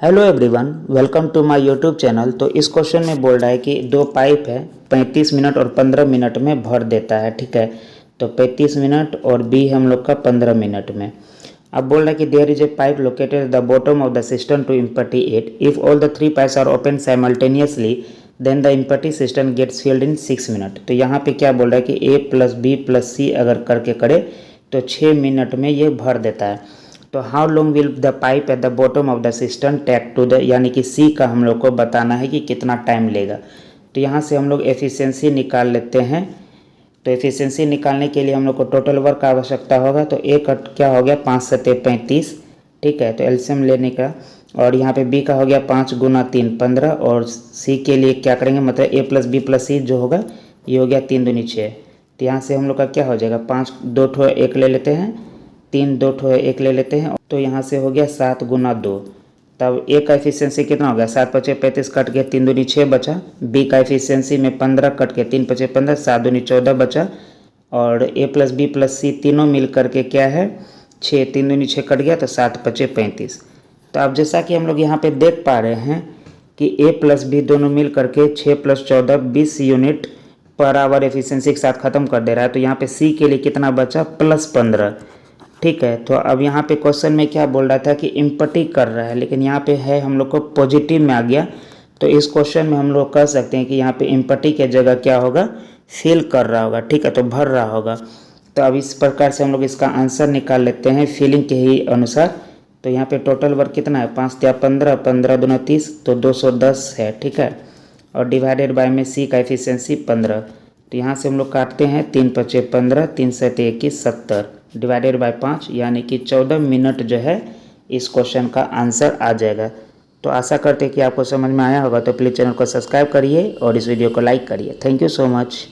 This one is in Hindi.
Hello everyone, welcome to my YouTube channel. तो इस क्वेश्चन में बोल रहा है कि दो पाइप है 35 मिनट और 15 मिनट में भर देता है। ठीक है, तो 35 मिनट और बी हम लोग का 15 मिनट में। अब बोल रहा है कि there is a pipe located at the bottom of the system to empty it. If all the 3 pipes are open simultaneously then the empty system gets filled in 6 minute. तो यहाँ पे क्या बोल रहा है कि A plus B plus C अगर करके करे तो 6 मिनट में ये भर देता है। तो how long will the pipe at the bottom of the system take to the, यानी कि सी का हम लोग को बताना है कि कितना टाइम लेगा। तो यहाँ से हम लोग एफिशिएंसी निकाल लेते हैं। तो एफिशिएंसी निकालने के लिए हम लोग को टोटल वर्क का आवश्यकता होगा। तो ए का क्या हो गया 5 सत्ते 35। ठीक है, तो एलसीएम लेने का। और यहाँ पे बी का हो गया 5 गुना 3 15। और सी के लिए क्या करेंगे, मतलब ए प्लस बी प्लस सी जो होगा ये हो गया 3 दूनी 6। तो यहाँ से हम लोग का क्या हो जाएगा 5 2 ठो 1 ले लेते हैं, 3 2 ठो 1 ले लेते हैं। तो यहाँ से हो गया 7 गुना 2। तब ए का एफिशिएंसी कितना हो गया 7 पचे 35 कट के 3 दूनी 6 बचा। बी का एफिशिएंसी में 15 कट के 3 पचे 15 7 दूनी 14 बचा। और ए प्लस बी प्लस सी तीनों मिल करके क्या है 6, 3 दूनी 6 कट गया तो 7 पचे 35। तो अब जैसा कि हम लोग यहाँ पे देख पा रहे हैं कि ए प्लस बी दोनों मिल करके 6 + 14 20 यूनिट पर आवर एफिशिएंसी के साथ ख़त्म कर दे रहा है। तो यहाँ पे सी के लिए कितना बचा +15। ठीक है, तो अब यहाँ पे क्वेश्चन में क्या बोल रहा था कि इम्पटी कर रहा है, लेकिन यहाँ पे है हम लोग को पॉजिटिव में आ गया। तो इस क्वेश्चन में हम लोग कह सकते हैं कि यहाँ पे इम्पटी के जगह क्या होगा फिल कर रहा होगा। ठीक है, तो भर रहा होगा। तो अब इस प्रकार से हम लोग इसका आंसर निकाल लेते हैं फिलिंग के ही अनुसार। तो यहाँ पे टोटल वर्क कितना है 5 × 15 15 दूना 30 तो 210 है। ठीक है, और डिवाइडेड बाय में सी का एफिशिएंसी 15। तो यहाँ से हम लोग काटते हैं 3 पचे 15 3 7 21 70 डिवाइडेड बाय 5, यानी कि 14 मिनट जो है इस क्वेश्चन का आंसर आ जाएगा। तो आशा करते हैं कि आपको समझ में आया होगा। तो प्लीज़ चैनल को सब्सक्राइब करिए और इस वीडियो को लाइक करिए। Thank you so much.